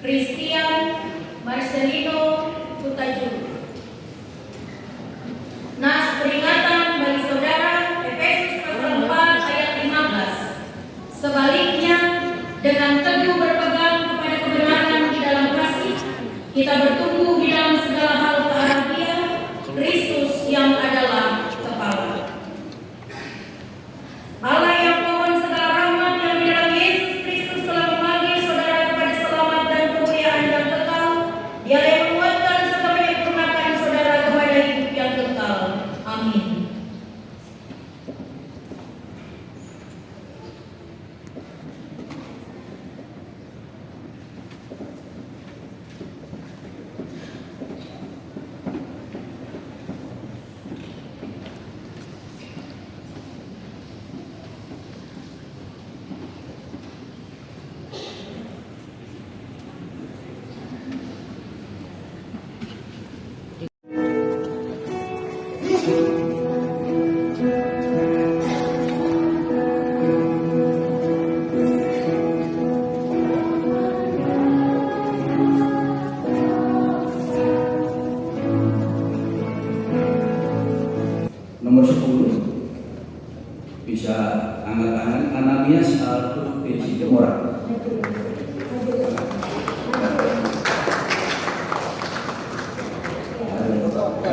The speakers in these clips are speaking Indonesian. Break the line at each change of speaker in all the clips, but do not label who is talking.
Christian Marcelino Sutaju. Nas peringatan bagi saudara Efesus pasal 4 ayat 15. Sebaliknya, dengan teguh berpegang kepada kebenaran di dalam kasih, kita bertumbuh di dalam segala hal ke arah Dia, Kristus yang adalah kepala. Allah yang pohon segala rahmat yang di dalam Yesus Kristus telah memanggil saudara kepada selamat dan kemuliaan yang kekal. Dia yang menguatkan serta menyempurnakan saudara kepada hidup yang kekal. Amin.
Nomor 10 bisa angkat tangan. Ananias Aldo Peci Demora.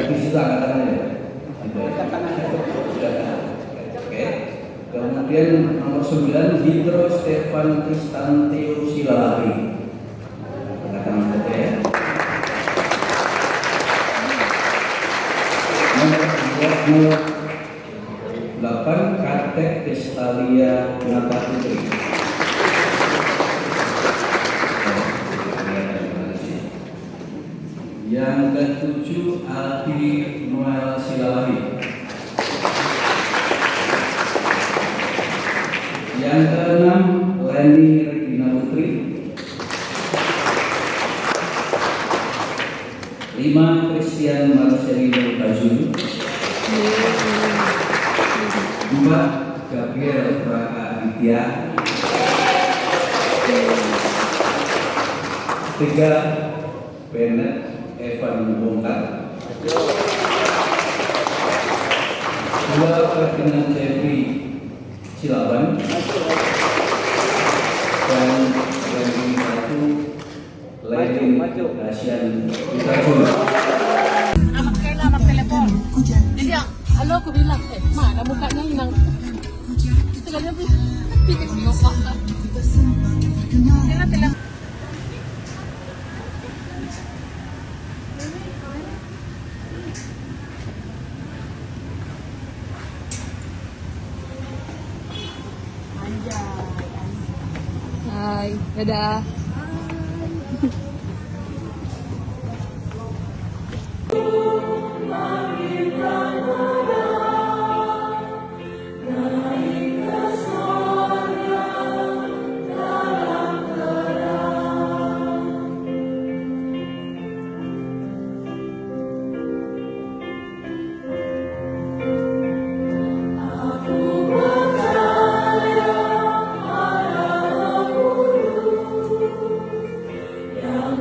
Ini juga angkat tangan ya. Oke. Kemudian nomor 9 Hidro Stefan Kristanteo Silalahi. Angkat tangan saja ya. Nomor 8 Katek Destalia Nata Putri. Yang ke-7 Aldi Noel Silalahi. Yang ke-6 Leni Regina Putri. 5 Christian Marcelino Bajul. 4 Gabriel Raka Aditya. 3 Bennett Evan Bongkar. 2 Ferdinand Jeffrey Silaban. Dan ranking 1 Lady Asian Utaju.
Anak telepon. Jadi halo aku bilang, mana mukanya hilang. Itu kan dia pikir lupa. Dia telepon. Hai, dadah.
Yang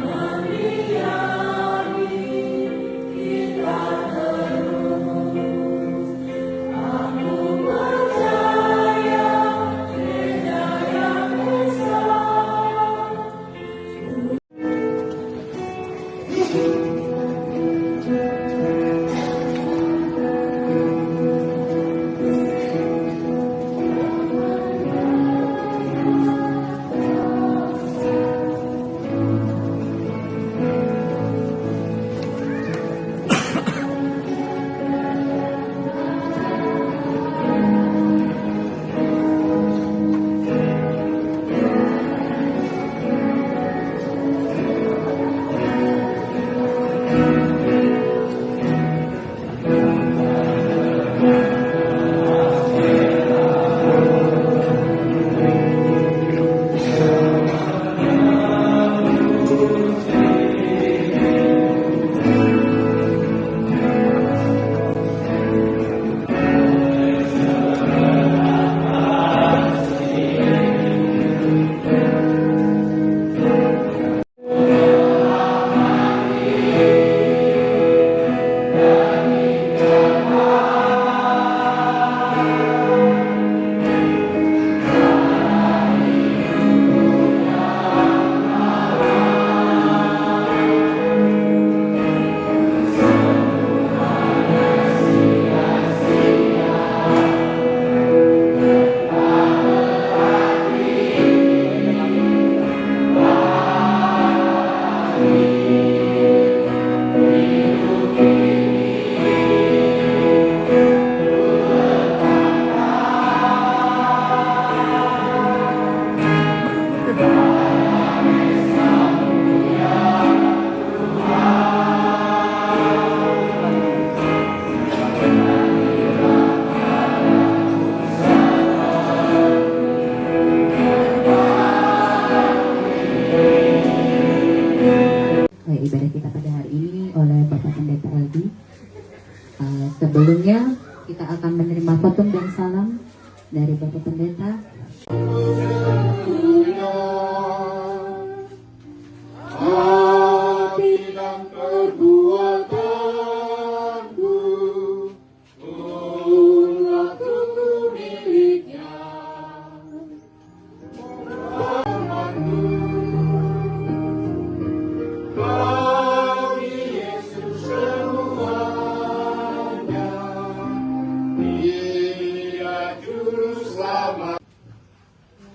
Sebelumnya kita akan menerima khotbah dan salam dari Bapak Pendeta.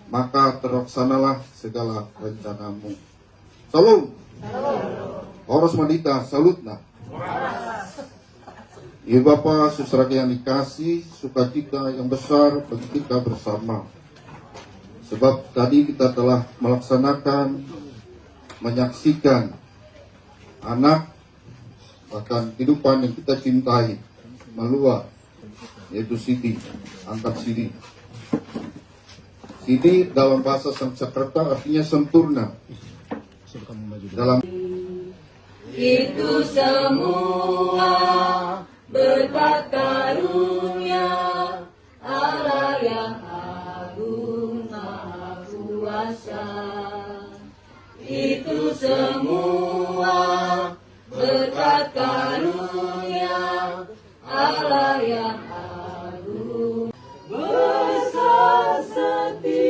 Maka terlaksanalah segala rencanamu. Salam. Horos Madita, salutna. Ya Bapa, saudara yang dikasih, sukacita yang besar bagi kita bersama. Sebab tadi kita telah melaksanakan, menyaksikan anak, bahkan kehidupan yang kita cintai, meluah, yaitu Siti, angkat Siti. Siti dalam bahasa Sanskerta artinya sempurna. Dalam
Itu semua berkat karunia Allah yang agung maha kuasa. Itu semua berkat karunia Allah yang agung. Besar setiamu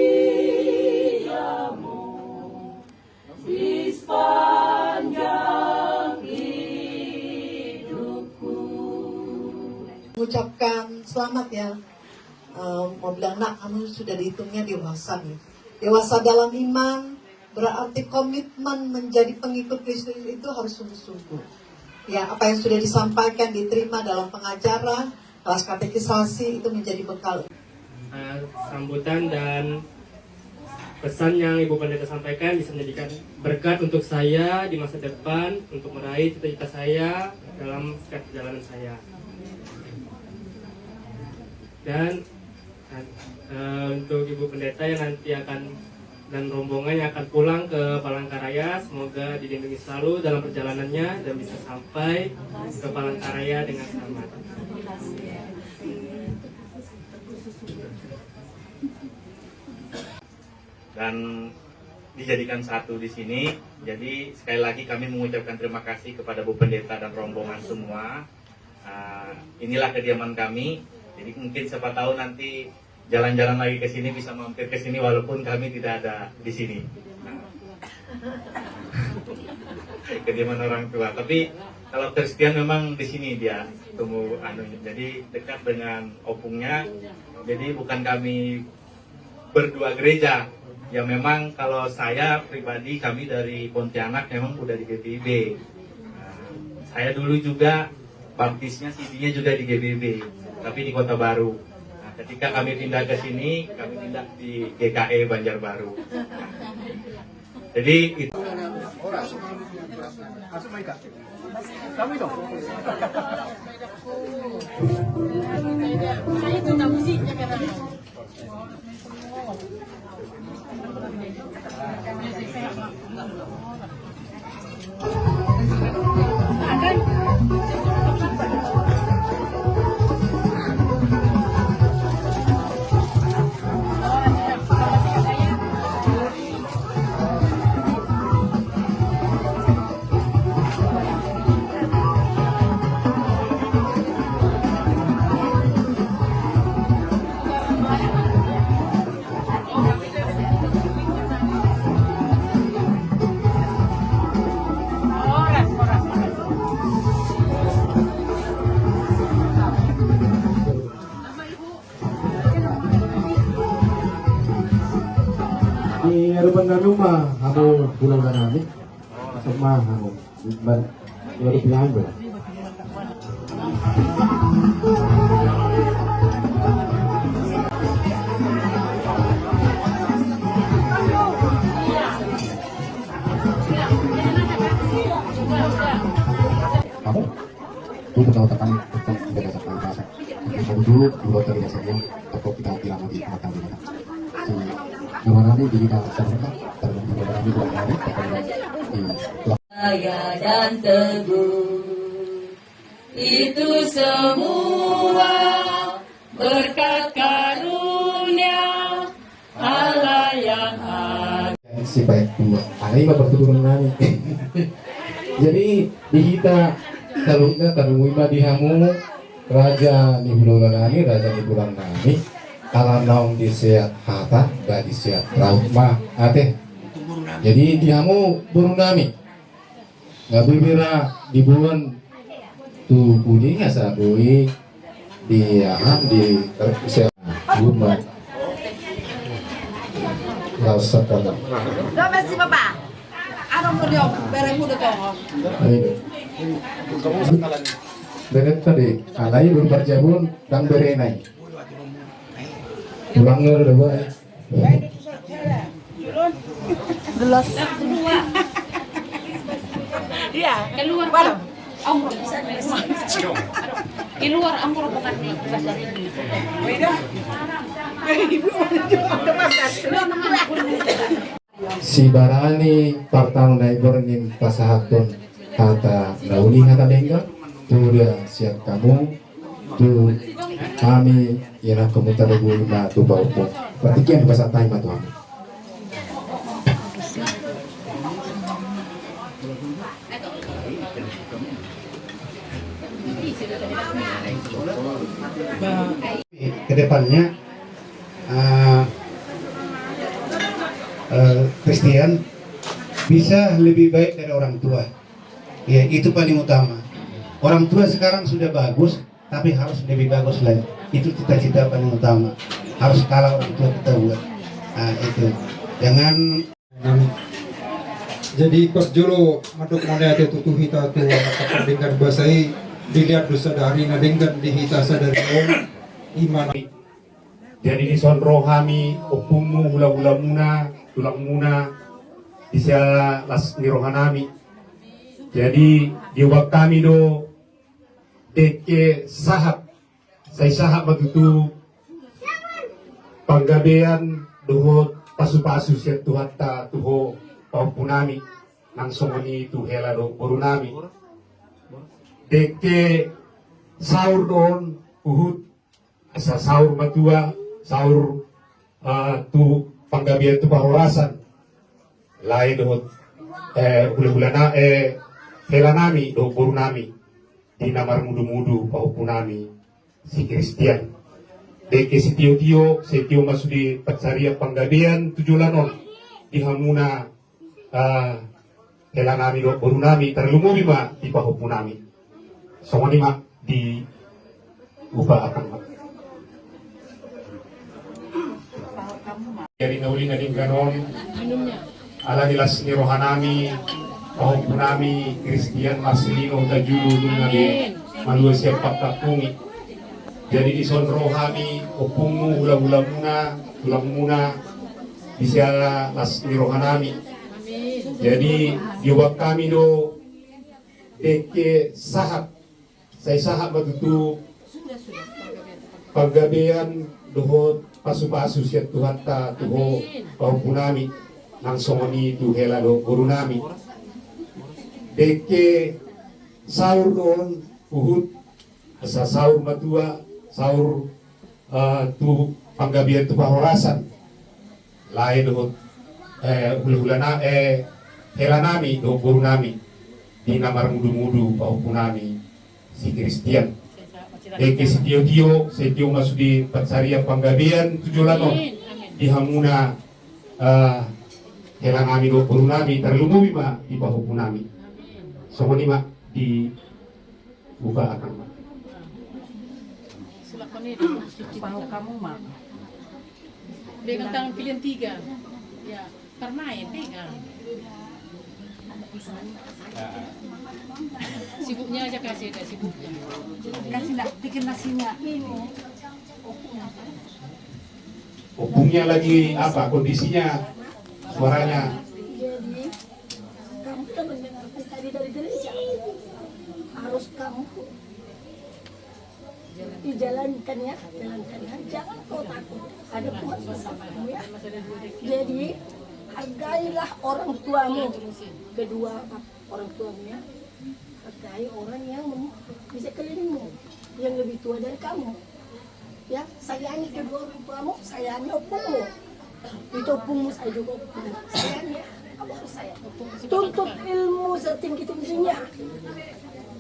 di sepanjang hidupku.
Mengucapkan selamat ya. Mau bilang nak, kamu sudah dihitungnya dewasa nih. Dewasa dalam iman berarti komitmen menjadi pengikut Kristus itu harus sungguh-sungguh. Ya, apa yang sudah disampaikan diterima dalam pengajaran, kelas katekisasi itu menjadi bekal.
Sambutan dan pesan yang Ibu Pendeta sampaikan bisa menjadikan berkat untuk saya di masa depan untuk meraih cita-cita saya dalam setiap perjalanan saya. Dan untuk Ibu Pendeta yang nanti akan dan rombongan yang akan pulang ke Palangkaraya, semoga dilindungi selalu dalam perjalanannya dan bisa sampai ke Palangkaraya dengan selamat.
Dan dijadikan satu di sini. Jadi sekali lagi kami mengucapkan terima kasih kepada Bu Pendeta dan rombongan semua. Inilah kediaman kami. Jadi mungkin siapa tahu nanti jalan-jalan lagi ke sini bisa mampir ke sini walaupun kami tidak ada di sini. Kediaman orang tua. Tapi kalau Kristen memang di sini dia tumbuh jadi dekat dengan opungnya. Jadi bukan kami berdua gereja. Ya memang kalau saya pribadi kami dari Pontianak memang udah di GBB. Saya dulu juga baptisnya CD-nya juga di GBB, tapi di Kota Baru. Nah, ketika kami pindah ke sini, kami pindah di GKE Banjarbaru. Jadi itu.
Di harapan rumah, kamu pulang ke namin. Sama kamu, baru pilihan berapa? Kamu, itu betul-betul untuk berdasarkan bahasa. Itu dulu berdasarkan atau kita bilang di mata kita. Gimana nih jadi dalam serta
Jaya dan teguh
itu semua berkat karunia Allah yang
si baik dua. Ada yang berturun nami. Jadi di kita taluknya talungima dihamu raja ni bulan nami raja ni bulan nami. Kalau naung di sehat hata dan di sehat raut mah ate. Jadi dihamu burung nami. Nggak berbeda di bulan tu kuningnya sabui di aham di sehat rumah. Nggak usah kalau.
Dome si Papa. Ano mo niyo? Bereng mo to.
Beret tadi, alai belum berjabun dan berenai. Pulang nggak udah baik.
Gelas. Iya, keluar. Waduh. Keluar anggur bukan di pasar ini. Beda.
Si barani partang naik bernin pasahatun kata nauli kata dengga tu dia siap kamu tu kami ira kamu terbuai ma tu bau pun petikian bahasa tai ma tu kami
kedepannya Kristen bisa lebih baik dari orang tua. Ya, itu paling utama. Orang tua sekarang sudah bagus, tapi harus lebih bagus lagi. Itu cita-cita paling utama. Harus kalah orang tua kita buat. Nah, itu. Jangan
jadi perjolo madok mulai ada tutuh hita tu dengan basai dilihat dosa dari nadenggan di hita sadari iman.
jadi di son rohami opumu hula-hula muna tulang muna bisa las nirohanami jadi di waktu kami do deke sahab saya sahab begitu panggabean dohot pasu-pasu siat Tuhan ta tuho paupunami nang somoni tu hela do borunami deke saur don uhud asa saur matua saur tu panggabian tu pahorasan lain do hula-hulana hela nami do borunami di namar mudu-mudu paupunami si Kristian deke si tio masudi patsaria panggabian tujulanon di hamuna hela nami do borunami terlumumi ma di pahupunami somoni ma di ubah akan ma dari nauli ngading ganon ala dilas ni rohanami pahupunami Kristian maslino tajulu lungabi malua siap pakapungi jadi di son rohani opungu hula-hula muna tulang muna bisa las ni rohanami jadi diwak kami do deke sahab saya sahab begitu panggabean dohot pasu-pasu siat Tuhan ta tuho paupunami nang somoni tu hela do borunami deke saur don uhud asa saur matua saur tu panggabian tu pahorasan lain dohot hula-hulana hela nami do borunami di namar mudu-mudu paupunami si Kristian deke si tio masudi patsaria panggabian tujulanon di hamuna hela nami do borunami terlumumi ma di pahupunami somoni ma di buka akan ma
Pahu kamu mah dengan tangan pilihan 3 ya karena ya pegang sibuknya aja kasih ada sibuknya kasih nak bikin nasinya
opungnya lagi apa kondisinya suaranya
jadi kamu tuh mendengarkan tadi dari gereja harus kamu dijalankan ya jangan kau takut ada kuat bersamamu ya jadi hargailah orang tuamu kedua orang tuamu ya hargai orang yang bisa kelilingmu, yang lebih tua dari kamu. Ya, sayangi kedua orang tuamu, sayangi opungmu. Itu opungmu, saya juga opungmu. Sayangi, kamu harus sayang. Tuntut ilmu setinggi-tingginya.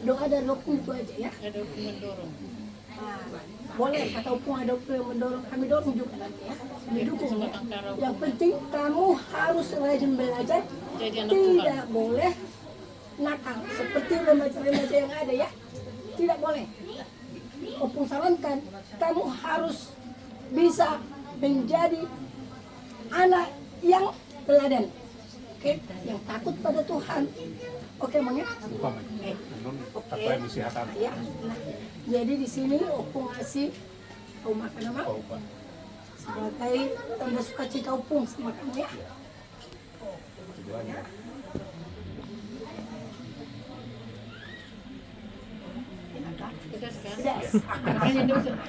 Doa dari opung itu aja ya.
Ada opung mendorong.
Nah, boleh kata opung ada opung yang mendorong, kami dorong juga nanti ya. Didukung ya. Yang penting kamu harus rajin belajar, tidak boleh nakal seperti remaja-remaja yang ada ya. Tidak boleh. Opung sarankan, kamu harus bisa menjadi anak yang teladan, oke, yang takut pada Tuhan, oke, Mang ya? Oke. Ya. Nah, jadi di sini Opung ngasih kau makan apa? Sebagai tanda sukacita Opung sama kamu ya. Ya.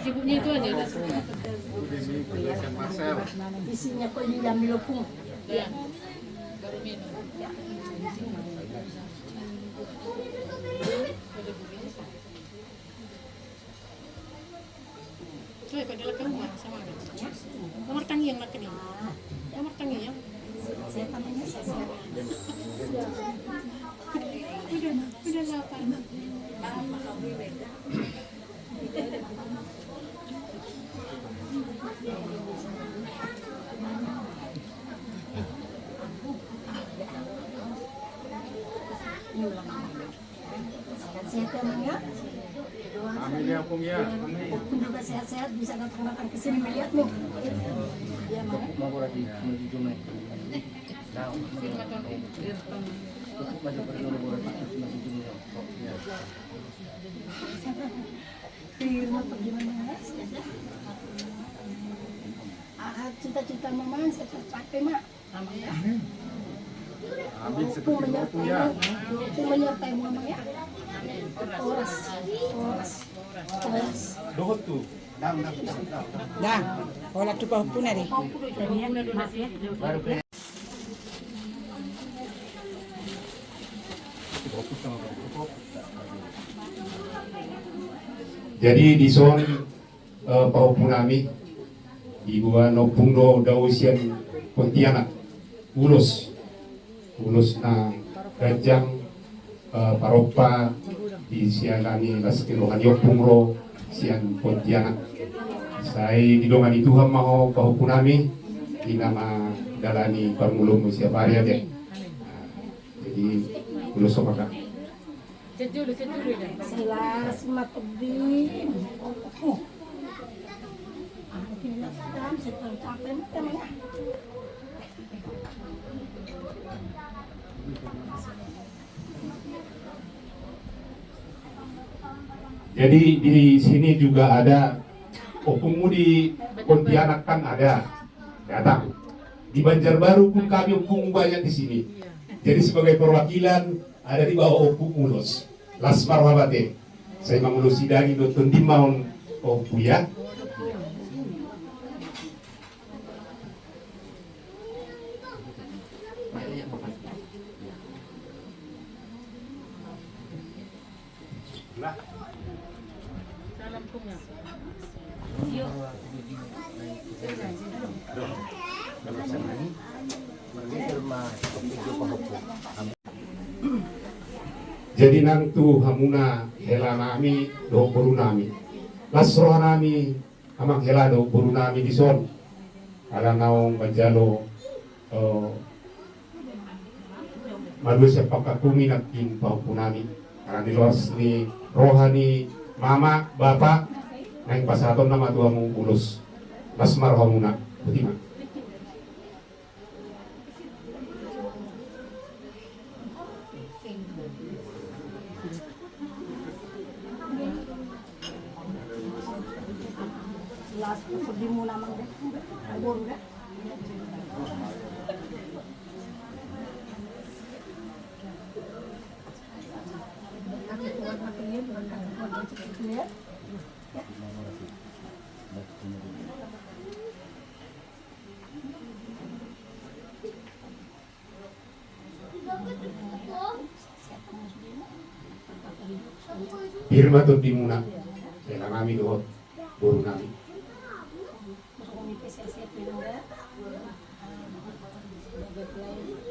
Sibuknya itu aja udah.
Isinya kok diambil Opung.
Ya. Baru minum.
Ya.
Coy, kau dia rumah sama ada. Nomor tangi yang makan ini. Nomor tangi yang.
Saya tamanya saya.
Udah lapar.
Sehat ya Mang ya. Amin ya Opung ya. Opung juga sehat-sehat bisa datang-datang ke sini melihatmu. Ya Mang. Firman bagaimana ya? Cita-cita mama saya tercapai mak. Amin ya. Opung menyertai mama ya. Oras.
Dohot tuh.
Dah, olah tu pun ada.
Jadi di son paupunami ibu nopung do dausian Pontianak ulus na gajang paropa di sialani las kilohan yopung ro sian Pontianak. Saya didongan itu mau paupunami inama dalani parmulum siapa ya deh. Jadi ulus apa
Selas matubin. Pindah setelah capek memang ya.
Jadi di sini juga ada opungmu di Pontianak kan ada datang. Di Banjarbaru pun kami opung banyak di sini. Jadi sebagai perwakilan ada di bawah opung ulus. Lasmar Mabate, saya mengulusi dagi nonton di maun opu ya.
Salam kumnya.
Jadi nangtu hamuna hela nami do boru nami lasro nami amang hela do boru nami di son ala naong banjalo malu sepak kumi nakin paupunami karena di luar ni rohani mama bapak naik pasaton nama tuamu ulus lasmar hamuna betima.
Las pergi mula mang deh. Abur dah. Aku kuat makin bukan kuat cepat ya.
Firma tu timuna. Saya kami doh guru kami.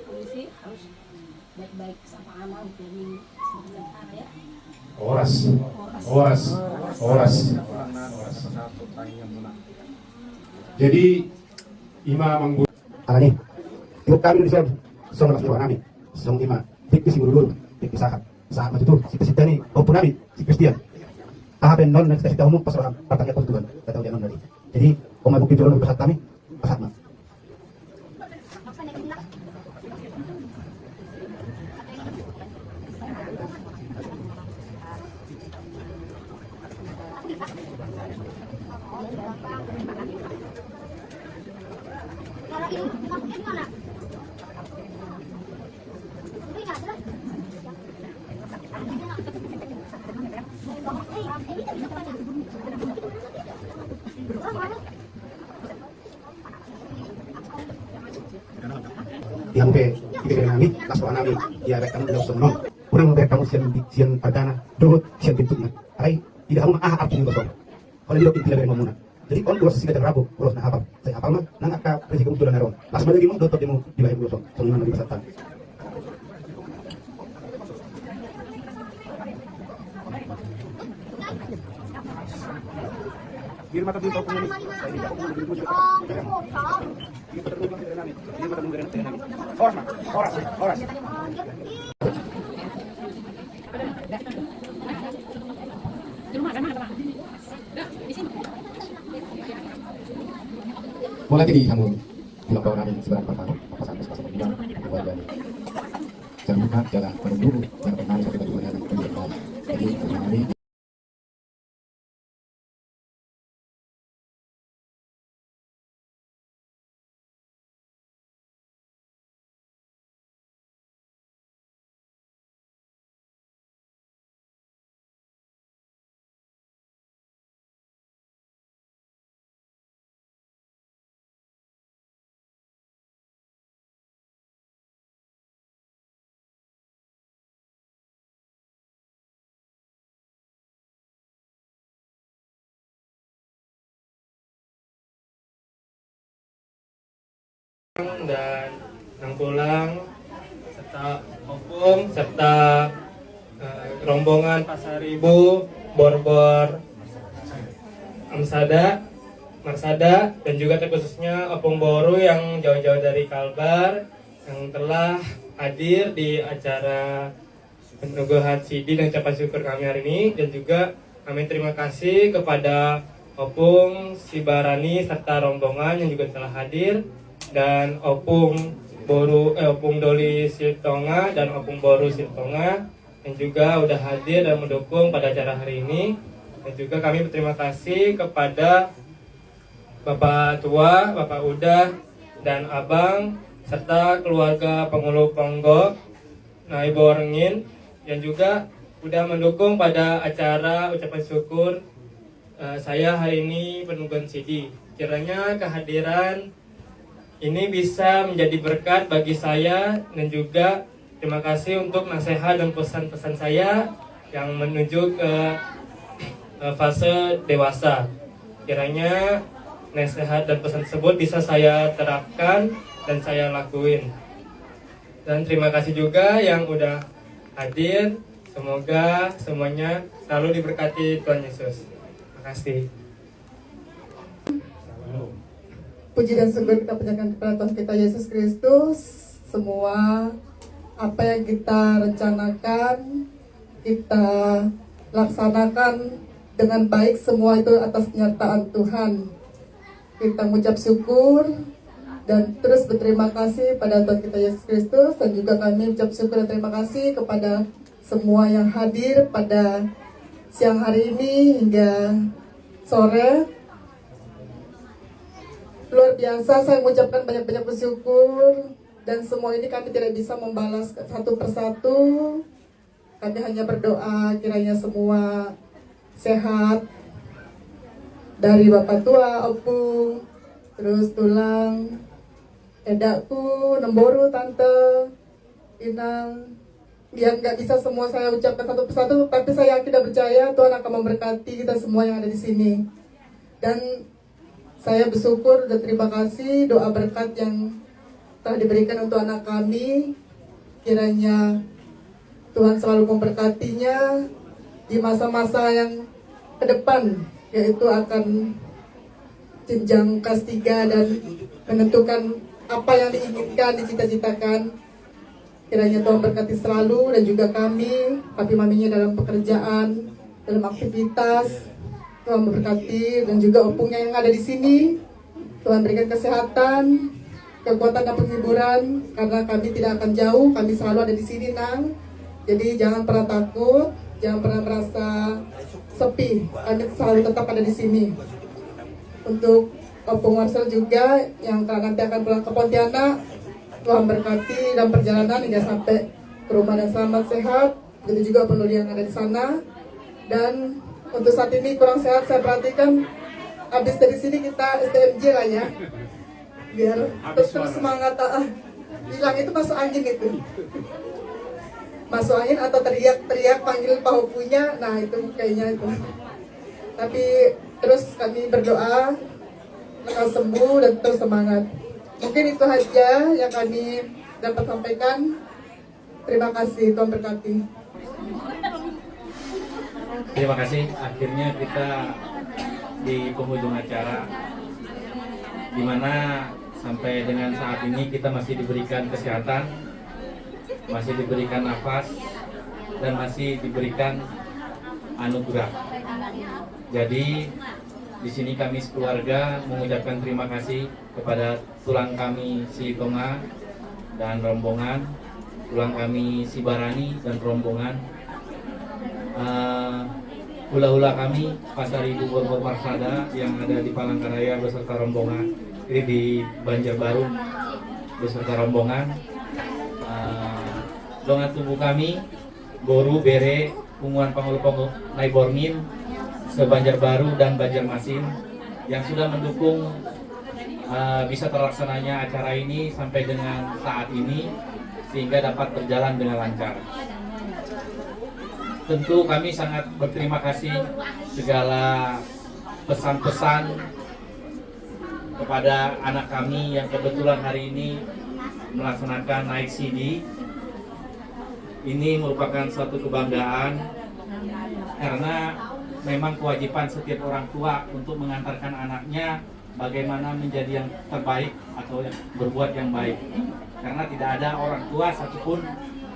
Polisi harus baik-baik sama anak demi sementara ya.
Oras. Jadi ima manggu.
Alani, ikut kami di sana. Semua orang kami, semua ima. Tikis guru-guru, tikis sahabat itu, si ni, opun kami, si Kristian. Tahapan non nanti kita umum pas orang pertanyaan Tuhan, kita tahu dia non dari. Jadi, omai bukti dulu pesat kami, pesat mah. Yang be kita dengan kami, kasuan kami, ya baik kamu belum semua. Kurang baik kamu sian perdana, dohut sian bentuknya. Hai, tidak kamu artinya kosong. Kalau tidak tidak dari mamuna. Jadi kalau dua sisi kita rabu, urus nah apa? Saya apa mah? Nang akak presiden kamu sudah naron. Pas lagi mau dotot demo di bayar kosong. Semua nanti peserta. Firma tadi tahu punya Oras.
Mulai jadi kamu bilang bahwa nabi seberapa tahun papasan papasan bilang buat jadi jangan lupa jaga pada dulu jangan pernah satu kali dengan pendidikan jadi nabi
dan Nangkulang serta Opung serta rombongan Pasaribu, Borbor, Marsada dan juga terkhususnya Opung Boru yang jauh-jauh dari Kalbar yang telah hadir di acara penugahan Sidi dan ucapan syukur kami hari ini, dan juga kami terima kasih kepada Opung Sibarani serta rombongan yang juga telah hadir, dan Opung Doli Sirtonga dan Opung Boru Sirtonga yang juga udah hadir dan mendukung pada acara hari ini. Dan juga kami berterima kasih kepada Bapak Tua, Bapak Udah, dan Abang serta keluarga Pengulu Ponggok, Ibu Orengin yang juga udah mendukung pada acara ucapan syukur saya hari ini penugahan Sidi. Kiranya kehadiran ini bisa menjadi berkat bagi saya, dan juga terima kasih untuk nasihat dan pesan-pesan saya yang menuju ke fase dewasa. Kiranya nasihat dan pesan tersebut bisa saya terapkan dan saya lakuin. Dan terima kasih juga yang udah hadir. Semoga semuanya selalu diberkati Tuhan Yesus. Terima kasih.
Puji dan syukur kita panjatkan kepada Tuhan kita Yesus Kristus. Semua apa yang kita rencanakan, kita laksanakan dengan baik, semua itu atas penyertaan Tuhan. Kita mengucap syukur dan terus berterima kasih pada Tuhan kita Yesus Kristus, dan juga kami mengucap syukur dan terima kasih kepada semua yang hadir pada siang hari ini hingga sore. Luar biasa, saya mengucapkan banyak-banyak bersyukur, dan semua ini kami tidak bisa membalas satu persatu. Kami hanya berdoa kiranya semua sehat, dari Bapak Tua, Opung, terus Tulang, Edaku, Nemboru, Tante, Inang,
Biar nggak bisa semua saya ucapkan satu persatu, tapi saya yakin dan percaya Tuhan akan memberkati kita semua yang ada di sini. Dan saya bersyukur dan terima kasih doa berkat yang telah diberikan untuk anak kami. Kiranya Tuhan selalu memberkatinya di masa-masa yang ke depan, yaitu akan jenjang kelas 3 dan menentukan apa yang diinginkan, dicita-citakan. Kiranya Tuhan berkati selalu dan juga kami, papi maminya dalam pekerjaan, dalam aktivitas. Tuhan memberkati dan juga opungnya yang ada di sini. Tuhan berikan kesehatan, kekuatan dan penghiburan karena kami tidak akan jauh, kami selalu ada di sini, Nang. Jadi jangan pernah takut, jangan pernah merasa sepi. Kami selalu tetap ada di sini. Untuk Opung Marcel juga yang nanti akan pulang ke Pontianak, Tuhan berkati dalam perjalanan hingga sampai ke rumah dan selamat sehat. Begitu juga penduduk yang ada di sana. Dan untuk saat ini kurang sehat, saya perhatikan habis dari sini kita STMJ lah ya, biar terus semangat. Hilang itu masuk angin itu, masuk angin atau teriak-teriak panggil pahupunya. Nah itu kayaknya itu. Tapi terus kami berdoa lekas sembuh dan terus semangat. Mungkin itu saja yang kami dapat sampaikan. Terima kasih, Tuhan berkati.
Terima kasih. Akhirnya kita di penghujung acara, di mana sampai dengan saat ini kita masih diberikan kesehatan, masih diberikan nafas, dan masih diberikan anugerah. Jadi di sini kami sekeluarga mengucapkan terima kasih kepada tulang kami si Tonga dan rombongan, tulang kami si Barani dan rombongan, hula-hula kami Pasar Ibu Borbor Marsada yang ada di Palangkaraya beserta rombongan, ini di Banjarbaru beserta rombongan, dongan tubuh kami Boru Bere Punguan Pangulpong Naibormin se-Banjarbaru dan Banjarmasin yang sudah mendukung bisa terlaksananya acara ini sampai dengan saat ini sehingga dapat berjalan dengan lancar. Tentu kami sangat berterima kasih segala pesan-pesan kepada anak kami yang kebetulan hari ini melaksanakan naik CD. Ini merupakan suatu kebanggaan karena memang kewajiban setiap orang tua untuk mengantarkan anaknya bagaimana menjadi yang terbaik atau yang berbuat yang baik. Karena tidak ada orang tua satupun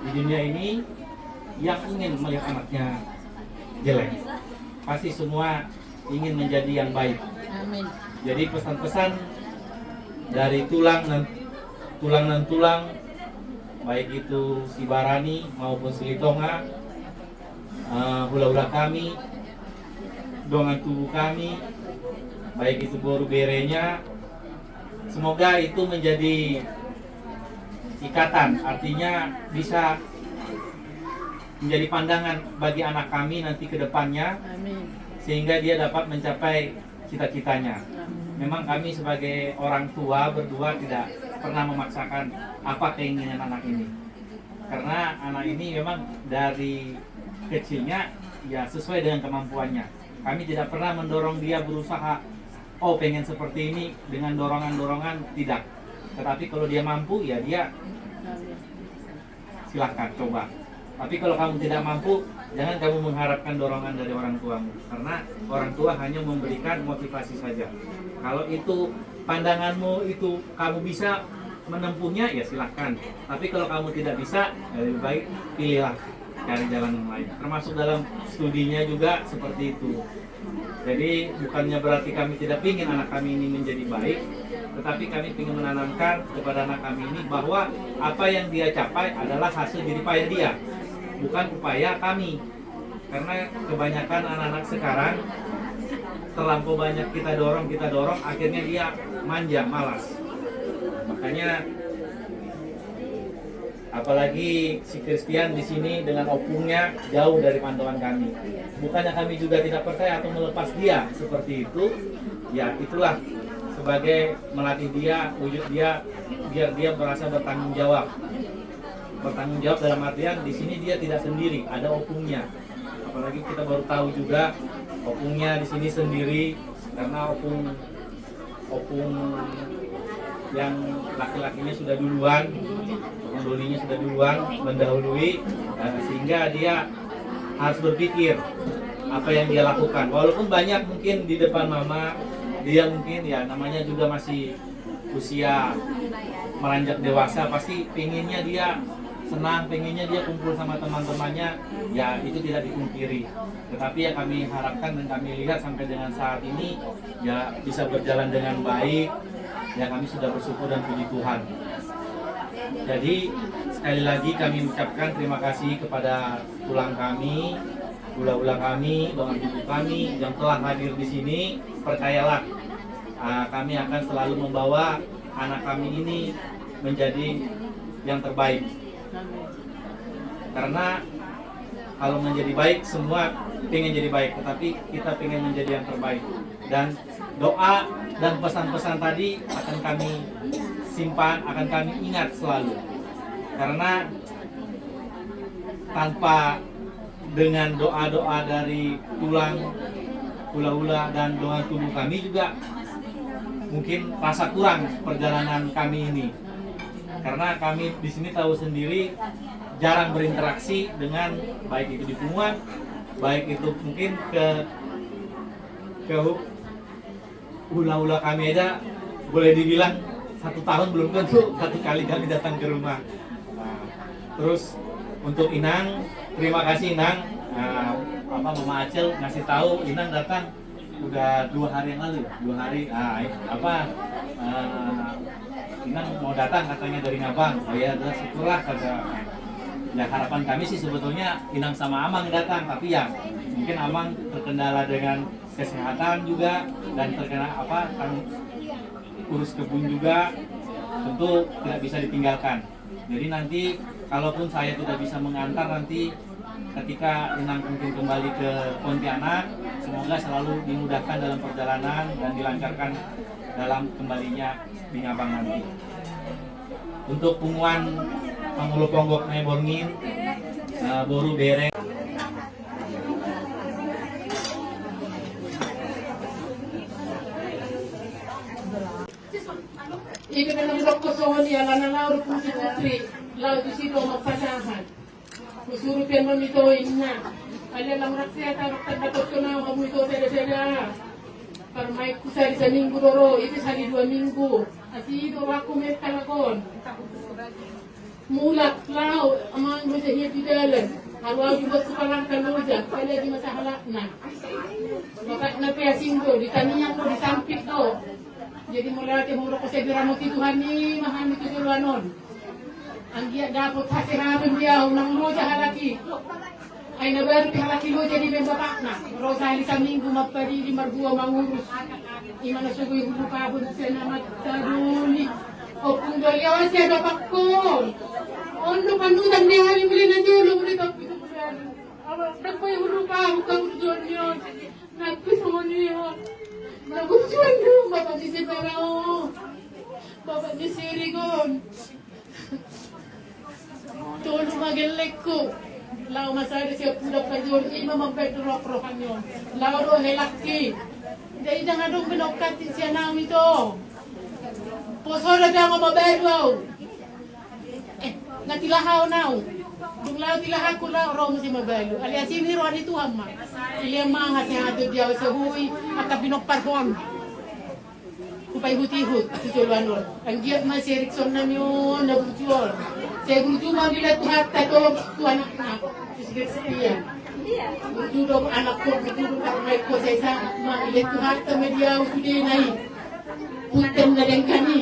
di dunia ini yang ingin melihat anaknya jelek. Pasti semua ingin menjadi yang baik.
Amin.
Jadi pesan-pesan dari tulang dan tulang, baik itu si Barani maupun si Tonga, hula-hula kami, dongan tubuh kami, baik itu boru berenya, semoga itu menjadi ikatan, artinya bisa menjadi pandangan bagi anak kami nanti ke depannya, sehingga dia dapat mencapai cita-citanya. Memang kami sebagai orang tua berdua tidak pernah memaksakan apa keinginan anak ini, karena anak ini memang dari kecilnya ya sesuai dengan kemampuannya. Kami tidak pernah mendorong dia berusaha, oh pengen seperti ini dengan dorongan-dorongan, tidak. Tetapi kalau dia mampu ya dia silahkan coba. Tapi kalau kamu tidak mampu, jangan kamu mengharapkan dorongan dari orang tuamu, karena orang tua hanya memberikan motivasi saja. Kalau itu pandanganmu itu kamu bisa menempuhnya ya silahkan. Tapi kalau kamu tidak bisa, ya lebih baik pilihlah cari jalan yang lain. Termasuk dalam studinya juga seperti itu. Jadi bukannya berarti kami tidak ingin anak kami ini menjadi baik, tetapi kami ingin menanamkan kepada anak kami ini bahwa apa yang dia capai adalah hasil jerih payah dia, bukan upaya kami. Karena kebanyakan anak-anak sekarang terlampau banyak kita dorong, akhirnya dia manja, malas. Makanya apalagi si Christian di sini dengan opungnya jauh dari pantauan kami. Bukannya kami juga tidak percaya atau melepas dia seperti itu, ya itulah sebagai melatih dia, wujud dia, biar dia merasa bertanggung jawab. bertanggung jawab dalam artian di sini dia tidak sendiri, ada opungnya. Apalagi kita baru tahu juga opungnya di sini sendiri karena opung yang laki-lakinya sudah duluan, dolinya sudah duluan mendahului, sehingga dia harus berpikir apa yang dia lakukan. Walaupun banyak mungkin di depan mama, dia mungkin ya namanya juga masih usia meranjak dewasa, pasti pengennya dia senang, pengennya dia kumpul sama teman-temannya, ya itu tidak dipungkiri. Tetapi ya kami harapkan dan kami lihat sampai dengan saat ini ya bisa berjalan dengan baik, ya kami sudah bersyukur dan puji Tuhan. Jadi sekali lagi kami ucapkan terima kasih kepada tulang kami, ula-ula kami, dongan ibu kami yang telah hadir di sini. Percayalah, kami akan selalu membawa anak kami ini menjadi yang terbaik. Karena kalau menjadi baik, semua pengen jadi baik, tetapi kita pengen menjadi yang terbaik. Dan doa dan pesan-pesan tadi akan kami simpan, akan kami ingat selalu. Karena tanpa dengan doa-doa dari tulang, ula-ula dan doa tubuh kami juga mungkin rasa kurang perjalanan kami ini. Karena kami di sini tahu sendiri jarang berinteraksi dengan baik itu di Punguan, baik itu mungkin ke ula-ula kami aja boleh dibilang 1 tahun belum tentu 1 kali kami datang ke rumah. Terus untuk Inang, terima kasih Inang. Mama Acel ngasih tahu Inang datang udah 2 hari yang lalu, 2 hari. Inang mau datang katanya dari Ngabang. Oh ya, udah syukurlah kata. Ya harapan kami sih sebetulnya Inang sama Amang datang, tapi ya mungkin Amang terkendala dengan kesehatan juga dan terkena kan urus kebun juga, tentu tidak bisa ditinggalkan. Jadi nanti kalaupun saya tidak bisa mengantar nanti ketika Inang mungkin kembali ke Pontianak, semoga selalu dimudahkan dalam perjalanan dan dilancarkan dalam kembalinya di Ngabang nanti. Untuk Punguan Pangulu Ponggok Neborngin, Boru Bereng.
Ika na ng kosongan niya, lanalaw po si Putri, law to sino magpasahan. Kusurot yan mo nito, ina. Alya lang raksya, tagdatot ko na, kamu ito, seda-seda. Para may kusari sa minggu doro, ito sali 2 minggu. Asi ito, wako may talakon. Mulak, law, amang mo sa hiya didalan. Halwa jubot ko parang kaluja, kaya di masahala na. Baka na piasing do, ditaniyan ko, disampit do. Jadi mula muro ko sa biramo ti Tuhan ni mahami ko suluanon. Ang giya dapat hasiramin dia unang loja halaki. Ay nabaru ti halaki loja di bapak na. Rosa sa minggu mapadi di marbua mangurus. Imana sugoy hulu pabon sa namat sa duli. O kung doliawan siya bapak ko. Ondo pandutan niya hari bili na dulo mo dito. Nagpoy hulu pa ako kaurudon yun. Nagpiso niyo. Nagustuhan ko, Bapak ni si Parao, Bapak ni si Rigon. Tulong magalek ko. Lao masari siya pudak ka yun, ima magpedrok-rokan yun. Lao doon ay laki. Dahil na nga doon pinokkatin siya namin ito. Posora ka nga mabedwaw. Natilahaw na. Dung lao tilahan ko lao raw mo si mabelo. Alias siniro ani Tuhan ma. Ilia mga siya ato diyaw sa huy at pinokparhon. Kupay hutihut si Tuluanon. Ang giat ma si Erickson na yun nabutyor. Sa gurutuma nila tuhat tatolog Tuhan na. Sige-sige. Gurutuma anak ko, gurutuma karmay ko sa isa. Ilit tuhat ka mediyaw suday na putem na din kani.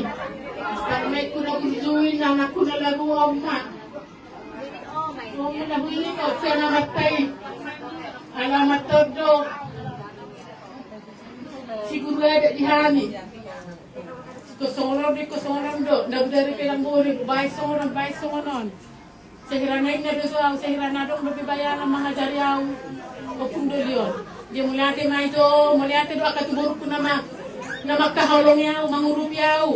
Karmay ko na gurutuma anak ko na laguwam na. Kung nahuili ko, siya namatay. Alamat todo. Siguro ada di hani. Kosoran do. Nagdari pilang buri. Bahay songon. Sehiranain na doon. Sehiranadong nabibayan ang mga jariyaw. O pundol yun. Di muliate ma ito. Muliate do akatuburo ko na magkahalong yaw. Mangurup yaw.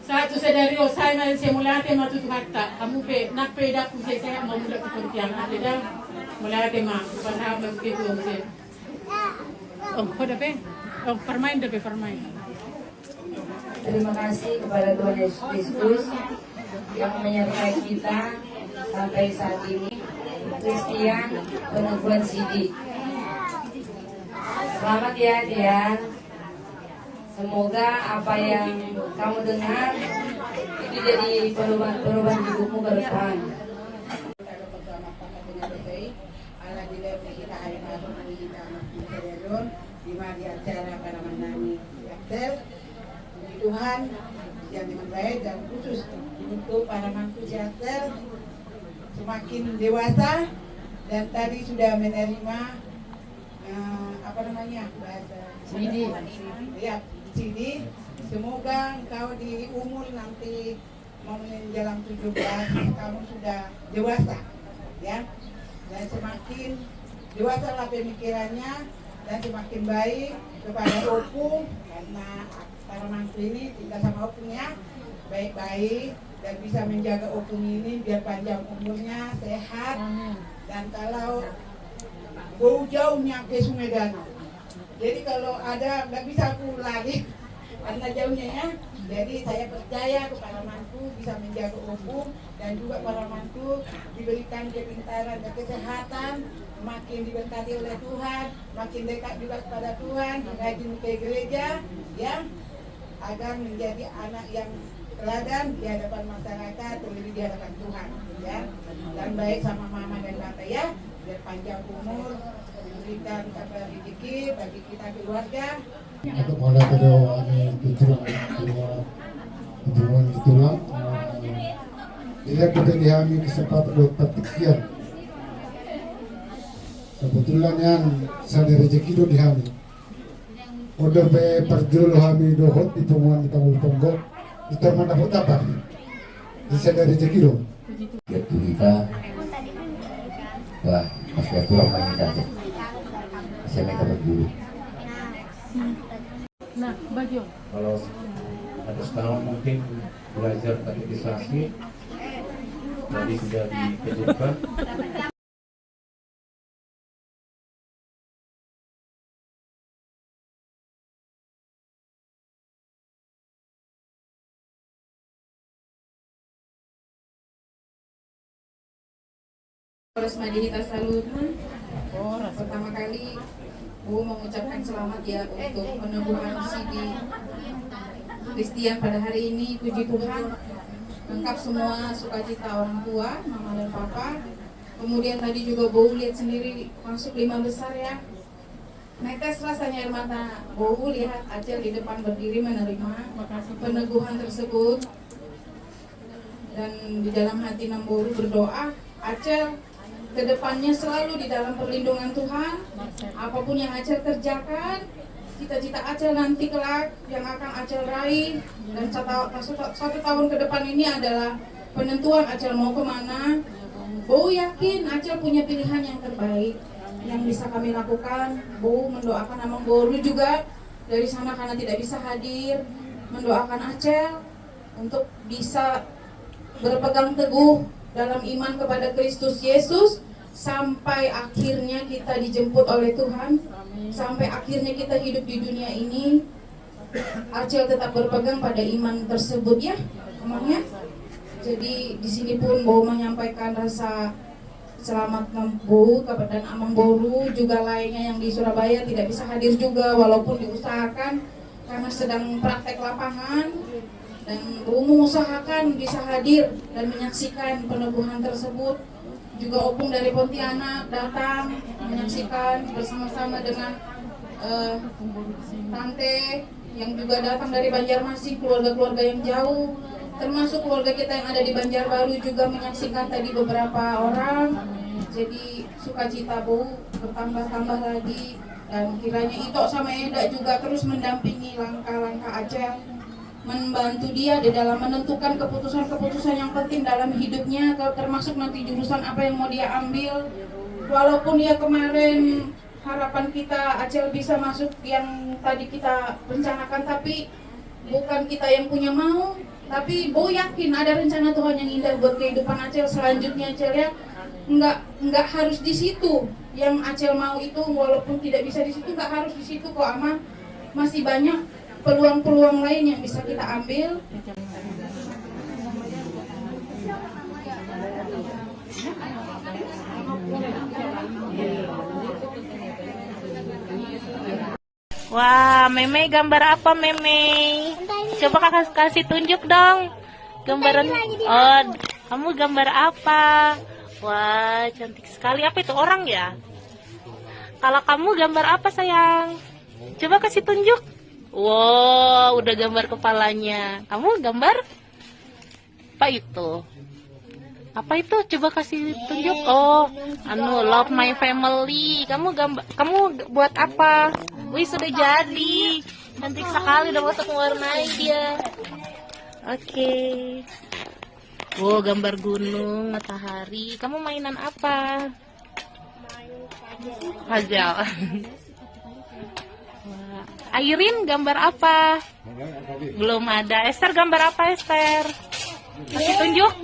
Satu sedari osai na siya mula ate matutukata. Kamu pe nakpeda kung saya mau mula kepentingan ada dah mula ate ma panahap begitu saya. Oh, pada pe? Oh, permain dah pe permain.
Terima kasih kepada Tuhan Yesus Kristus yang menyertai kita sampai saat ini. Christian Peneguhan Sidi. Selamat ya dia. Semoga apa yang kamu dengar itu jadi perubahan hidupmu ke depan.
Tuhan yang dengan baik dan khusus untuk para mantu teater semakin dewasa dan tadi sudah menerima apa namanya bahasa CD ya CD. Semoga engkau di umur nanti mau menjelang 17 kamu sudah dewasa ya, dan semakin dewasa lah pemikirannya dan semakin baik kepada opung, karena para mantu ini tinggal sama opungnya baik-baik dan bisa menjaga opung ini biar panjang umurnya, sehat. Dan kalau jauh nyampe Sungai Danau, jadi kalau ada nggak bisa aku lari karena jauhnya ya. Jadi saya percaya kepada mantu bisa menjaga opung dan juga para mantu diberikan kepintaran dan kesehatan, makin diberkati oleh Tuhan, makin dekat juga kepada Tuhan, rajin ke gereja ya, agar menjadi anak yang teladan di hadapan masyarakat, terlebih di hadapan Tuhan ya, dan baik sama mama dan bapak ya, biar panjang umur, memberikan kabar rezeki bagi kita keluarga.
Untuk mula kedua ini tujuan tulang tidak kita dihami kesempatan dokter sekian. Kebetulan yang saya rezeki do dihami. Order be perjulu hami dohot di temuan di Tanggul Tonggok. Itu mana dapat apa? Bisa dari rezeki do.
Yaitu kita wah masih kurang banyak aja. Saya minta berguru.
Nah, bagi
Kalau ada setahun mungkin belajar katekisasi, tadi sudah dikejukan.
Polres Madihita Saluran, pertama kali Bu mengucapkan selamat ya untuk peneguhan CD Christian pada hari ini. Puji Tuhan, lengkap semua sukacita orang tua, mama dan papa. Kemudian tadi juga Bu lihat sendiri masuk 5 besar ya. Netes rasanya air mata Bu lihat Acel di depan berdiri menerima peneguhan tersebut. Dan di dalam hati Namboru berdoa, Acel kedepannya selalu di dalam perlindungan Tuhan. Apapun yang Acel kerjakan, cita-cita Acel nanti kelak yang akan Acel raih. Dan satu tahun ke depan ini adalah penentuan Acel mau kemana. Bu yakin Acel punya pilihan yang terbaik yang bisa kami lakukan. Bu mendoakan Amang Boru juga dari sana karena tidak bisa hadir, mendoakan Acel untuk bisa berpegang teguh dalam iman kepada Kristus Yesus sampai akhirnya kita dijemput oleh Tuhan, sampai akhirnya kita hidup di dunia ini. Acel tetap berpegang pada iman tersebut ya, emangnya. Jadi di sini pun mau menyampaikan rasa selamat Bu dan Amang Boru juga lainnya yang di Surabaya tidak bisa hadir juga walaupun diusahakan karena sedang praktek lapangan. Dan Bu mengusahakan bisa hadir dan menyaksikan peneguhan tersebut. Juga opung dari Pontianak datang menyaksikan bersama-sama dengan tante yang juga datang dari Banjarmasin, keluarga-keluarga yang jauh, termasuk keluarga kita yang ada di Banjarbaru juga menyaksikan tadi beberapa orang. Jadi sukacita Bu bertambah-tambah lagi, dan kiranya Ito sama Eda juga terus mendampingi langkah-langkah Acel, membantu dia di dalam menentukan keputusan-keputusan yang penting dalam hidupnya, termasuk nanti jurusan apa yang mau dia ambil. Walaupun ya kemarin harapan kita Acel bisa masuk yang tadi kita rencanakan, tapi bukan kita yang punya mau,
Tapi Bo yakin ada rencana Tuhan yang indah buat kehidupan Acel selanjutnya, Acel ya. Nggak harus di situ yang Acel mau itu, walaupun tidak bisa di situ nggak harus di situ kok, Ama. Masih banyak peluang-peluang lain yang bisa kita ambil.
Wah, Meme gambar apa Meme? Coba kakak kasih tunjuk dong. Gambaran. Oh, kamu gambar apa? Wah, cantik sekali. Apa itu, orang ya? Kalau kamu gambar apa sayang? Coba kasih tunjuk. Wow, udah gambar kepalanya. Kamu gambar apa itu? Apa itu? Coba kasih tunjuk. Oh, love my family. Kamu buat apa? Wih, sudah jadi. Cantik sekali, udah masuk mewarnai dia. Oke. Wow, gambar gunung, matahari. Kamu mainan apa? Puzzle. Wah. Airin gambar apa? Belum ada. Esther gambar apa, Esther? Kasih tunjuk.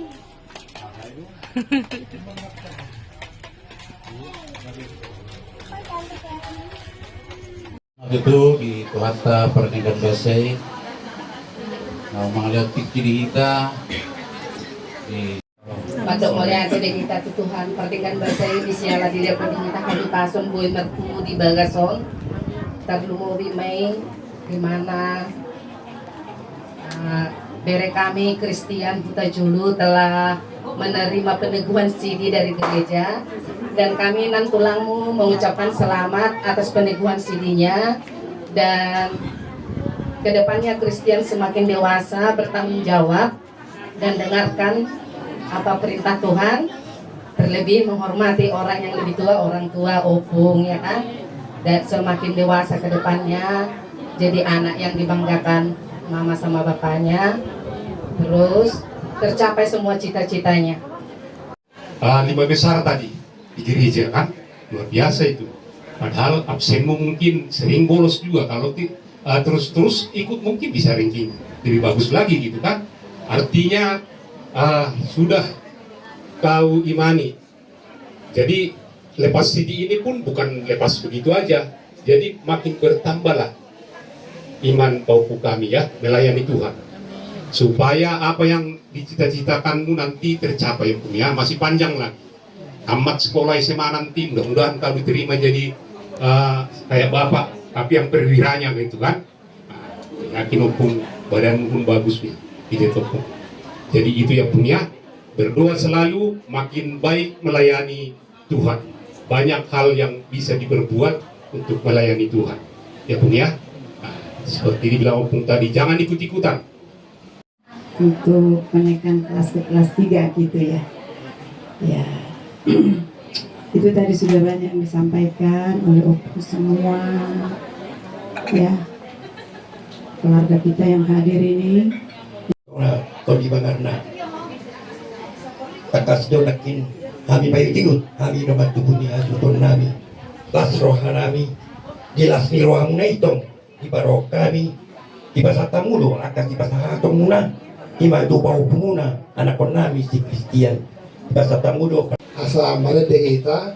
Itu di Tuata Pernikahan Basai melihat pikir kita di
Patok mulai ada di kita Tuhan Pernikahan Basai di siala di dia kita kali pason boy mertu di bagason terlumobi Mei di mana bere kami Kristian Buta Julu telah menerima peneguhan CD dari gereja, dan kami nan tulangmu mengucapkan selamat atas peneguhan CD-nya, dan kedepannya Kristian semakin dewasa, bertanggung jawab, dan dengarkan apa perintah Tuhan, terlebih menghormati orang yang lebih tua, orang tua, opung, ya kan, dan semakin dewasa kedepannya jadi anak yang dibanggakan mama sama bapaknya, terus tercapai semua cita-citanya.
5 besar tadi di gereja kan, luar biasa itu. Padahal absenmu mungkin sering bolos juga, kalau terus-terus ikut mungkin bisa ranking lebih bagus lagi gitu kan. Artinya sudah kau imani. Jadi lepas CD ini pun bukan lepas begitu aja, jadi makin bertambahlah iman pauku kami ya, melayani Tuhan, supaya apa yang dicita-citakanmu nanti tercapai ya, masih panjang lagi. Tamat sekolah SMA nanti mudah-mudahan kau diterima jadi kayak bapak, tapi yang perwiranya gitu kan. Yakin pun badanmu pun bagus nih, gitu. Jadi itu ya punya, berdoa selalu makin baik melayani Tuhan. Banyak hal yang bisa diperbuat untuk melayani Tuhan. Ya punya. Seperti dibilang Opung tadi, jangan ikut-ikutan.
Untuk menaikkan kelas ke kelas 3 gitu ya. Ya. Itu tadi sudah banyak yang disampaikan oleh Opung semua. Ya. Keluarga kita yang hadir ini.
Todi bangarna. Takas donakin kami bayu tigut, kami nomad tubuni asupon nami. Las rohanami, jelas ni rohamuna itong. Di barok kami, di pasata mulo, akan di pasahatong muna. Ima itu bau pemuna, anak nami si Kristian. Di pasata mulo.
Asa mana kita,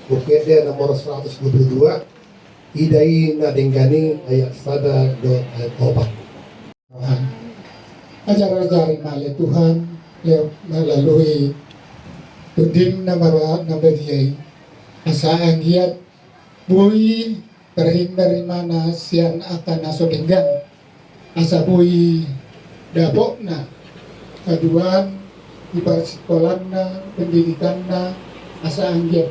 bukit dia nomor 122, idai na denggani ayat sada do ayat obat.
Ajar-ajar male Tuhan, melalui tuding na mara na bagay, asa ang giat buhi terhing dari mana sian akan nasodenggan asa buhi dapok na kaduan di sekolah na pendidikan na asa anggiat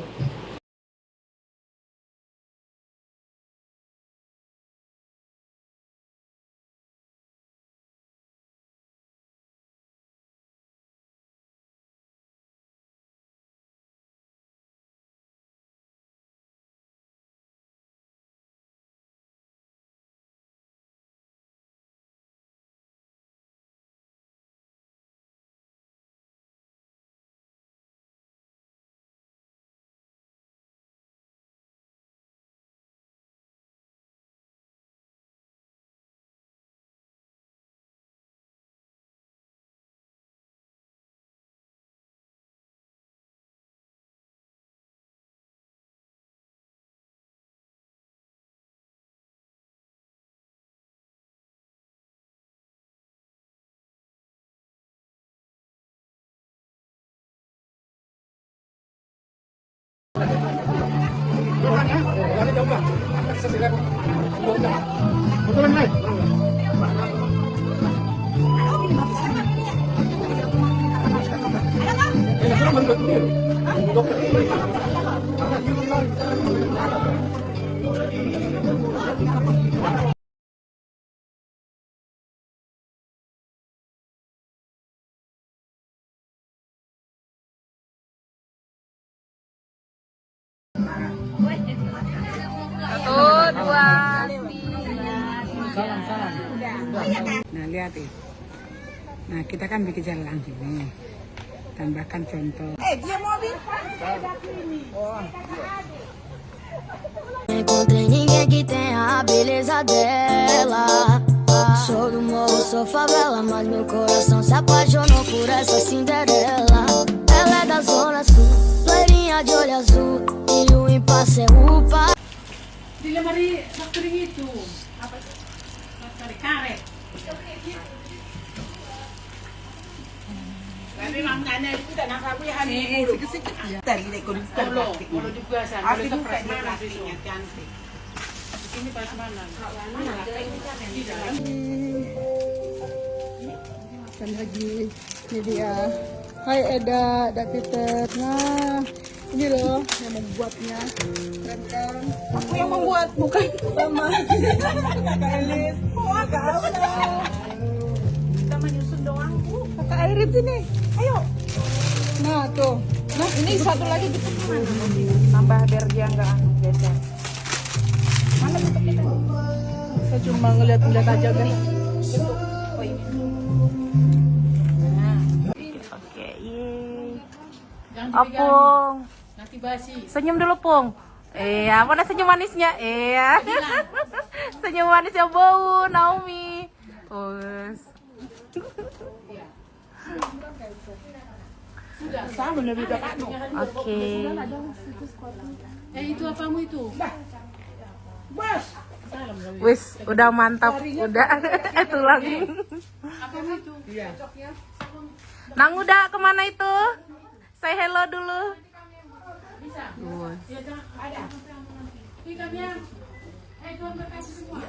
Nah lihat nih. Nah kita kan bikin jalan gini. Tambahkan contoh.
Dia mobil.
Não encontrei ninguém que tenha a beleza dela. Sou do morro, sou favela, mas meu coração se apaixonou por essa Cinderela. Ela é da zona sul, loirinha de olho azul, e o impasse é o pai.
Di lemari factory itu apa? Factory karet.
Tapi maknanya itu tak nak apa yang hari sikit-sikit. Tadi lekor
Kalau juga sana,
Asli
boleh
bukan
prasmanan
mana
besok.
aslinya cantik.
Ini prasmanan.
Kan lagi ini dia. Hai Eda, Peter. Nah, ini loh yang membuatnya. Keren kan? Aku yang membuat, bukan sama. Kakak Elis. Oh, kau lah.
Kita menyusun doang, Bu.
Kakak Airin sini. Ayo. Nah, tuh. Nah, ini satu lagi gitu.
Tambah biar dia enggak geser.
Mana tutupnya tadi? Saya cuma ngeliat-ngeliat aja, guys.
Oh, ini.
Oke, yeay.
Jangan
Opung.
Nanti basi.
Senyum dulu, Pung. Iya, mana senyum manisnya? Iya. Senyum manisnya bau, Naomi. Us.
Sudah sama lebih dekat.
Oke.
Itu apamu itu?
Bos.
Wis, udah mantap, udah tulang.
Apamu itu? Iya.
Nang udah kemana itu? Say hello dulu.
Bisa.
Bos.
Iya, jangan ada. Ikannya. Tuan berkasih semua.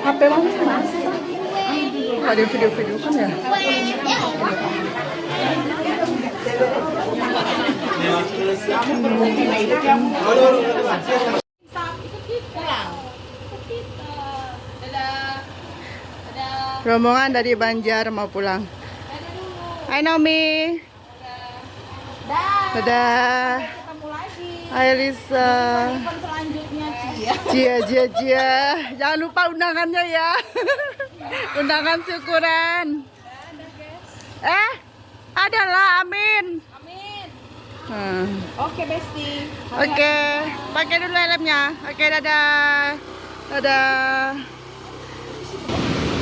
HP mana? Ada video-video kan ya? Rombongan dari Banjar mau pulang. Hai Naomi. Dadah.
Ketemu lagi.
Hai Lisa.
Event selanjutnya
Cia. Jangan lupa undangannya ya. Undangan syukuran. Adalah amin.
Amin.
Oke,
Besti.
Oke, pakai dulu helmnya. Oke, dadah. Dadah.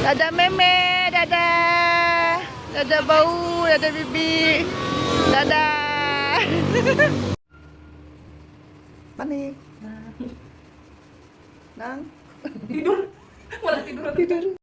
Dadah Meme, dadah. Dadah Bau, dadah Bibi. Dadah. Panik. Nang. Tidur. Malah tidur.